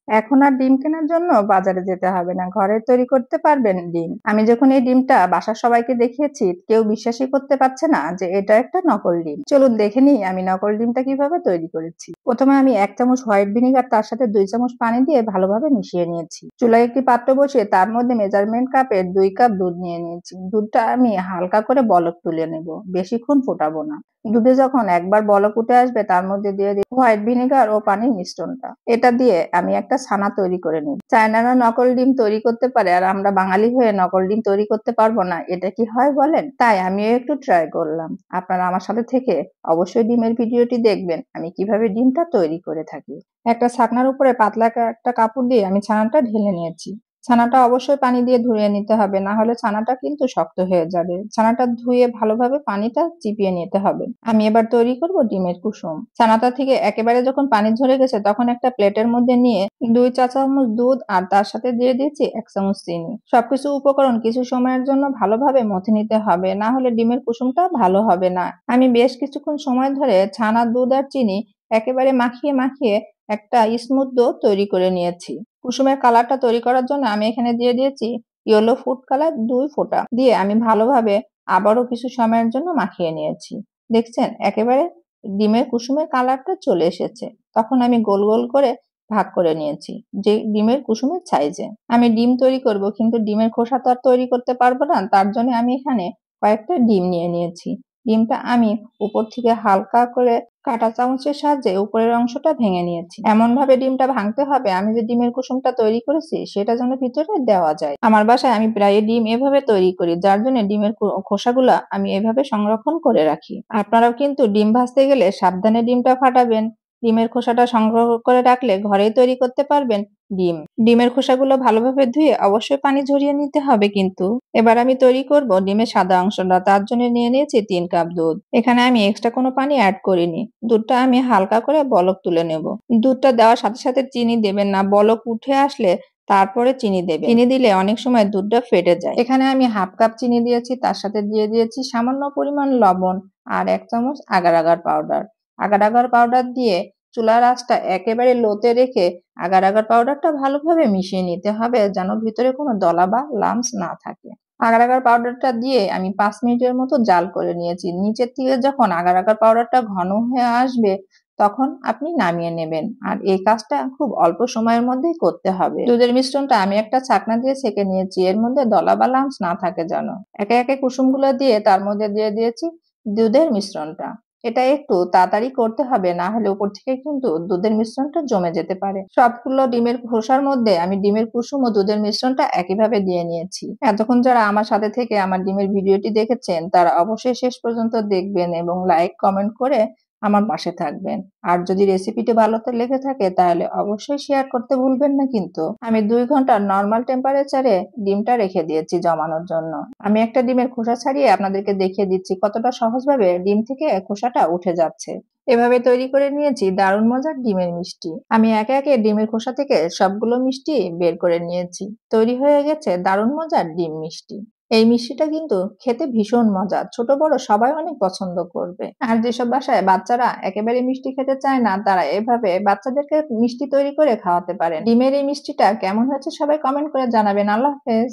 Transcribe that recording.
এখন আর ডিম কেনার জন্য বাজারে যেতে হবে না, ঘরে তৈরি করতে পারবেন ডিম। আমি যখন এই ডিমটা বাসার সবাইকে দেখিয়েছি, কেউ বিশ্বাসই করতে পারছে না যে এটা একটা নকল ডিম। চলুন দেখে নিই আমি নকল ডিমটা কিভাবে তৈরি করেছি। প্রথমে আমি 1 চামচ হোয়াইট ভিনেগার তার সাথে 2 চামচ পানি দিয়ে ভালোভাবে মিশিয়ে নিয়েছি। চুলায় একটি পাত্র বসিয়ে তার মধ্যে মেজারমেন্ট কাপের 2 কাপ দুধ নিয়ে নিয়েছি। দুধটা আমি হালকা করে বলক তুলে নেব, বেশিক্ষণ ফোটাবো না। দুধে যখন একবার বলক উঠে আসবে তার মধ্যে দিয়ে দিই হোয়াইট ভিনেগার ও পানির মিশ্রণটা। এটা দিয়ে আমি একটা ছানা তৈরি করে নিই। চায়নারা নকল ডিম তৈরি করতে পারে আর আমরা বাঙালি হয়ে নকল ডিম তৈরি করতে পারবো না, এটা কি হয় বলেন? তাই আমিও একটু ট্রাই করলাম। আপনারা আমার সাথে থেকে অবশ্যই ডিমের ভিডিওটি দেখবেন আমি কিভাবে ডিমটা তৈরি করে থাকি। একটা ছাকনার উপরে পাতলা একটা কাপড় দিয়ে আমি ছানাটা ঢেলে নিয়েছি। ছানাটা অবশ্যই পানি দিয়ে ধুয়ে নিতে হবে, না হলে ছানাটা কিন্তু শক্ত হয়ে যাবে। ছানাটা ধুয়ে ভালোভাবে পানিটা চিপিয়ে নিতে হবে। আমি এবার তৈরি করব ডিমের কুসুম। ছানাটা থেকে একেবারে যখন পানি ঝরে গেছে তখন একটা প্লেটের মধ্যে নিয়ে 2 চা চামচ দুধ আর তার সাথে দিয়ে দিয়েছি 1 চামচ চিনি। সবকিছু উপকরণ কিছু সময়ের জন্য ভালোভাবে মথে নিতে হবে, না হলে ডিমের কুসুমটা ভালো হবে না। আমি বেশ কিছুক্ষণ সময় ধরে ছানা, দুধ আর চিনি একেবারে মাখিয়ে মাখিয়ে একটা স্মুথ ডো তৈরি করে নিয়েছি। কুসুমের কালারটা তৈরি করার জন্য আমি এখানে দিয়ে দিয়েছি ইয়েলো ফুড কালার 2 ফোঁটা দিয়ে আমি ভালোভাবে আবারও কিছু সময়ের জন্য মাখিয়ে নিয়েছি। দেখছেন একেবারে ডিমের কুসুমের কালারটা চলে এসেছে। তখন আমি গোল গোল করে ভাগ করে নিয়েছি যে ডিমের কুসুমের সাইজে। আমি ডিম তৈরি করব, কিন্তু ডিমের খোসা তো আর তৈরি করতে পারবো না, তার জন্য আমি এখানে কয়েকটা ডিম নিয়ে নিয়েছি। ডিমটা আমি উপর থেকে হালকা করে কাঁটা চামচের সাহায্যে উপরের অংশটা ভেঙে নিয়েছি। এমন ভাবে ডিমটা ভাঙতে হবে আমি যে ডিমের কুসুমটা তৈরি করেছি সেটা যেন ভিতরে দেওয়া যায়। আমার বাসায় আমি প্রায় ডিম এভাবে তৈরি করি, যার জন্য ডিমের খোসাগুলা আমি এভাবে সংরক্ষণ করে রাখি। আপনারাও কিন্তু ডিম ভাজতে গেলে সাবধানে ডিমটা ফাটাবেন। ডিমের খোসাটা সংগ্রহ করে রাখলে ঘরেই তৈরি করতে পারবেন ডিম। ডিমের খোসাগুলো ভালোভাবে ধুয়ে অবশ্যই পানি ঝরিয়ে নিতে হবে কিন্তু। এবার আমি তৈরি করব ডিমের সাদা অংশটা, তার জন্য নিয়ে নিয়েছি 3 কাপ দুধ। এখানে আমি এক্সট্রা কোনো পানি অ্যাড করিনি। দুধটা আমি হালকা করে বলক তুলে নেব। দুধটা দেওয়ার সাথে সাথে চিনি দেবেন না, বলক উঠে আসলে তারপরে চিনি দেবেন। চিনি দিলে অনেক সময় দুধটা ফেটে যায়। এখানে আমি হাফ কাপ চিনি দিয়েছি, তার সাথে দিয়ে দিয়েছি সামান্য পরিমাণ লবণ আর 1 চামচ agar agar powder. Agar agar powder দিয়ে চুলার আঁচটা একেবারে লোতে রেখে আগার আগার পাউডারটা ভালোভাবে মিশিয়ে নিতে হবে, যেন ভিতরে কোনো দলা বা লাম্পস না থাকে। আগার আগার পাউডারটা দিয়ে আমি 5 মিনিটের মতো জাল করে নিয়েছি। নিচের থেকে যখন আগার আগার পাউডারটা ঘন হয়ে আসবে তখন আপনি নামিয়ে নেবেন। আর এই কাজটা খুব অল্প সময়ের মধ্যেই করতে হবে। দুধের মিশ্রণটা আমি একটা ছাঁকনা দিয়ে ছেঁকে নিয়েছি, এর মধ্যে দলা বা লাম্পস না থাকে যেন। একে একে কুসুমগুলো দিয়ে তার মধ্যে দিয়ে দিয়েছি দুধের মিশ্রণটা। এটা একটু তাড়াতাড়ি করতে হবে, না হলে উপর থেকে কিন্তু দুধের মিশ্রণটা জমে যেতে পারে। সবগুলো ডিমের খোসার মধ্যে আমি ডিমের কুসুম ও দুধের মিশ্রণটা একইভাবে দিয়ে নিয়েছি। এতক্ষণ যারা আমার সাথে থেকে আমার ডিমের ভিডিওটি দেখেছেন তারা অবশ্যই শেষ পর্যন্ত দেখবেন এবং লাইক কমেন্ট করে আমার পাশে থাকবেন। আর যদি রেসিপিটি ভালো লেগে থাকে তাহলে অবশ্যই শেয়ার করতে ভুলবেন না কিন্তু। আমি 2 ঘন্টা নরমাল টেম্পারেচারে ডিমটা রেখে দিয়েছি জমানোর জন্য। আমি একটা ডিমের খোসা ছাড়িয়ে আপনাদেরকে দেখিয়ে দিচ্ছি কতটা সহজভাবে ডিম থেকে খোসাটা উঠে যাচ্ছে। এভাবে তৈরি করে নিয়েছি দারুণ মজার ডিমের মিষ্টি। আমি একে একে ডিমের খোসা থেকে সবগুলো মিষ্টি বের করে নিয়েছি। তৈরি হয়ে গেছে দারুণ মজার ডিম মিষ্টি। এই মিষ্টিটা কিন্তু খেতে ভীষণ মজা, ছোট বড় সবাই অনেক পছন্দ করবে। আর যেসব বাসায় বাচ্চারা একেবারে মিষ্টি খেতে চায় না তারা এভাবে বাচ্চাদেরকে মিষ্টি তৈরি করে খাওয়াতে পারেন। ডিমের এই মিষ্টিটা কেমন হয়েছে সবাই কমেন্ট করে জানাবেন। আল্লাহ হাফেজ।